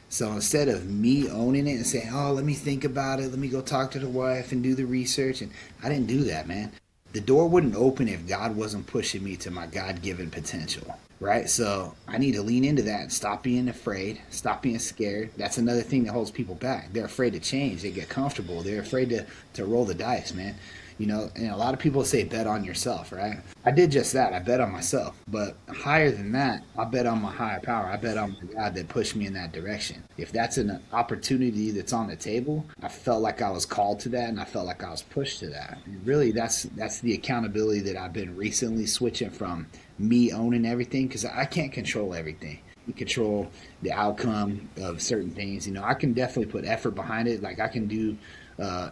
So instead of me owning it and saying, oh, let me think about it, let me go talk to the wife and do the research, and I didn't do that, man. The door wouldn't open if God wasn't pushing me to my God-given potential, right? So I need to lean into that and stop being afraid, stop being scared. That's another thing that holds people back. They're afraid to change. They get comfortable. They're afraid to roll the dice, man. And a lot of people say bet on yourself, right? I did just that. I bet on myself. But higher than that, I bet on my higher power. I bet on my God that pushed me in that direction. If that's an opportunity that's on the table, I felt like I was called to that, and I felt like I was pushed to that. And really, that's the accountability that I've been recently switching from me owning everything, because I can't control everything. You control the outcome of certain things. I can definitely put effort behind it. Like, I can do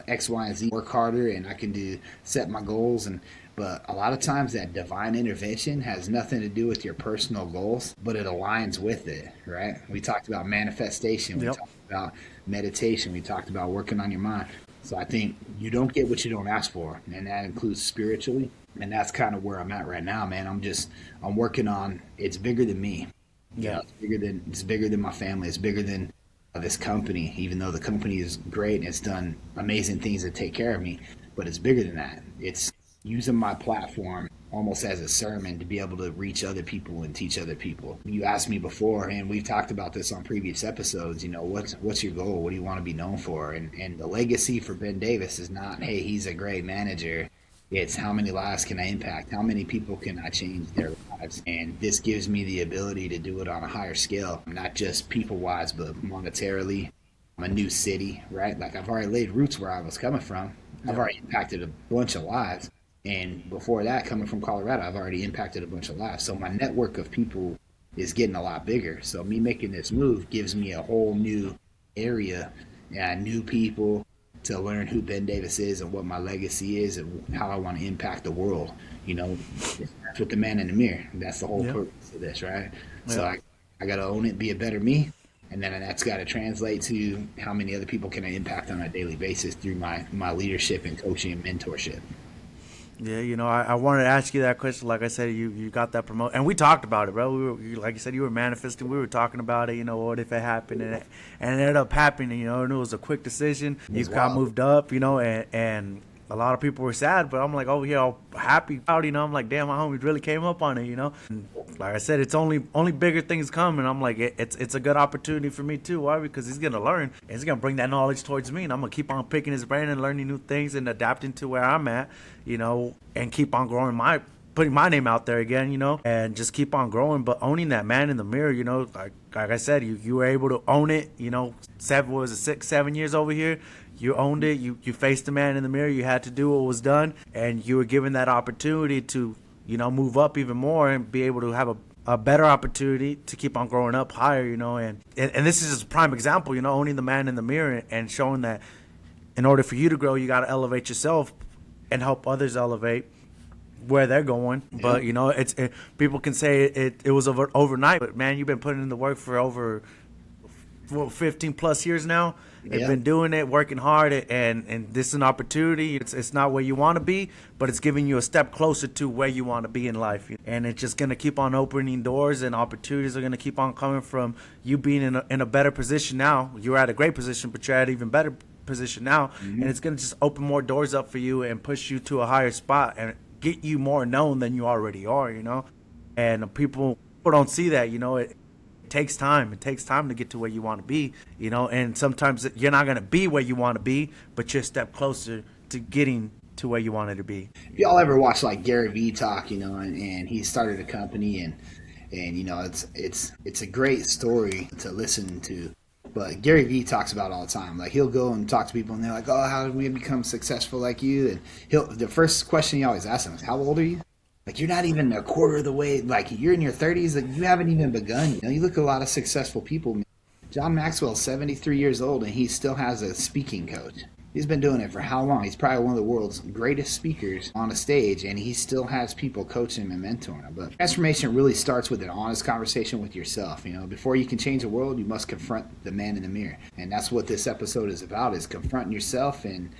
X, Y, and Z, work harder, and I can set my goals, But a lot of times that divine intervention has nothing to do with your personal goals, but it aligns with it, right? We talked about manifestation. We Yep. talked about meditation. We talked about working on your mind. So I think you don't get what you don't ask for, and that includes spiritually. And that's kind of where I'm at right now, man. I'm working on, it's bigger than me. Yeah. It's bigger than my family. It's bigger than this company, even though the company is great and it's done amazing things to take care of me, but it's bigger than that. It's using my platform almost as a sermon to be able to reach other people and teach other people. You asked me before, and we've talked about this on previous episodes, what's your goal? What do you want to be known for? And the legacy for Ben Davis is not, hey, he's a great manager. It's how many lives can I impact? How many people can I change their lives? And this gives me the ability to do it on a higher scale, not just people-wise, but monetarily. I'm a new city, right? Like, I've already laid roots where I was coming from. I've already impacted a bunch of lives. And before that, coming from Colorado, I've already impacted a bunch of lives. So my network of people is getting a lot bigger. So me making this move gives me a whole new area and new people to learn who Ben Davis is and what my legacy is and how I want to impact the world. That's with the man in the mirror. That's the whole purpose of this, right? Yeah. So I got to own it, be a better me. And then that's got to translate to how many other people can I impact on a daily basis through my leadership and coaching and mentorship. Yeah, I wanted to ask you that question. Like I said, you got that promotion, and we talked about it, bro. Like you said, you were manifesting. We were talking about it. What if it happened, and it ended up happening. And it was a quick decision. You got moved up, and a lot of people were sad, but I'm like, oh yeah, all happy, proud. I'm like, damn, my homies really came up on it. And like I said, it's only bigger things coming. I'm like, it's a good opportunity for me too. Why? Because he's gonna learn, and he's gonna bring that knowledge towards me, and I'm gonna keep on picking his brain and learning new things and adapting to where I'm at, and keep on growing putting my name out there again, and just keep on growing, but owning that man in the mirror, like I said, you were able to own it, 6, 7 years over here. You owned it. You faced the man in the mirror. You had to do what was done, and you were given that opportunity to, move up even more and be able to have a better opportunity to keep on growing up higher, and this is just a prime example, owning the man in the mirror and showing that in order for you to grow, you got to elevate yourself and help others elevate where they're going. Yeah. But, people can say it was overnight, but man, you've been putting in the work for over 15 plus years now. You've been doing it, working hard, and this is an opportunity. It's not where you want to be, but it's giving you a step closer to where you want to be in life. And it's just going to keep on opening doors, and opportunities are going to keep on coming from you being in a better position now. You're at a great position, but you're at an even better position now. Mm-hmm. And it's going to just open more doors up for you and push you to a higher spot and get you more known than you already are, And people don't see that, It takes time. It takes time to get to where you want to be, and sometimes you're not going to be where you want to be, but you're a step closer to getting to where you wanted to be. If y'all ever watch like Gary Vee talk, and he started a company and it's a great story to listen to. But Gary Vee talks about it all the time. Like, he'll go and talk to people and they're like, oh, how did we become successful like you? And the first question he always asks them is, how old are you? Like, you're not even a quarter of the way. Like, you're in your 30s. Like, you haven't even begun. You look at a lot of successful people. John Maxwell's 73 years old, and he still has a speaking coach. He's been doing it for how long? He's probably one of the world's greatest speakers on a stage, and he still has people coaching him and mentoring him. But transformation really starts with an honest conversation with yourself. Before you can change the world, you must confront the man in the mirror. And that's what this episode is about, is confronting yourself and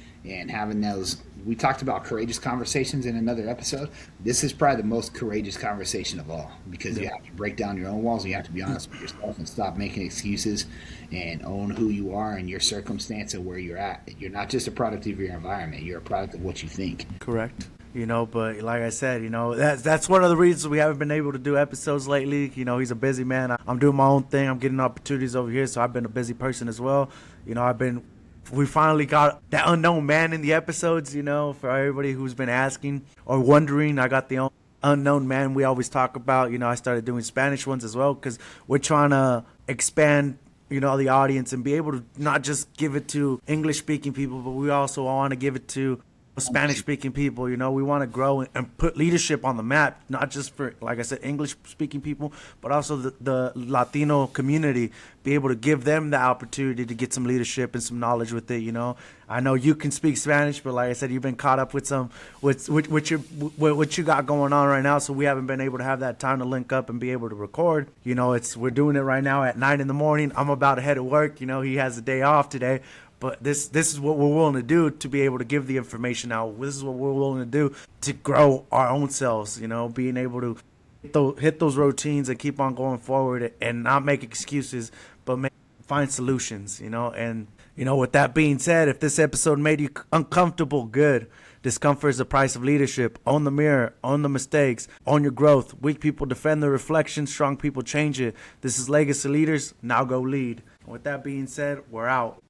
having those. We talked about courageous conversations in another episode. This is probably the most courageous conversation of all, because you have to break down your own walls. And you have to be honest with yourself and stop making excuses and own who you are and your circumstance and where you're at. You're not just a product of your environment. You're a product of what you think. Correct. But like I said, that's one of the reasons we haven't been able to do episodes lately. He's a busy man. I'm doing my own thing. I'm getting opportunities over here, so I've been a busy person as well. We finally got that unknown man in the episodes, for everybody who's been asking or wondering. I got the unknown man we always talk about. I started doing Spanish ones as well because we're trying to expand, the audience and be able to not just give it to English-speaking people, but we also want to give it to Spanish speaking people. You know, we want to grow and put leadership on the map, not just for, like I said, English speaking people, but also the Latino community. Be able to give them the opportunity to get some leadership and some knowledge with it. You know, I know you can speak Spanish, but like I said, you've been caught up with some with what you got going on right now, so we haven't been able to have that time to link up and be able to record. You know, we're doing it right now at 9 a.m. I'm about to head to work. You know, he has a day off today. But this is what we're willing to do to be able to give the information out. This is what we're willing to do to grow our own selves, you know, being able to hit those routines and keep on going forward and not make excuses, but find solutions, you know. And, you know, with that being said, if this episode made you uncomfortable, good. Discomfort is the price of leadership. Own the mirror, own the mistakes, own your growth. Weak people defend their reflection, strong people change it. This is Legacy Leaders. Now go lead. And with that being said, we're out.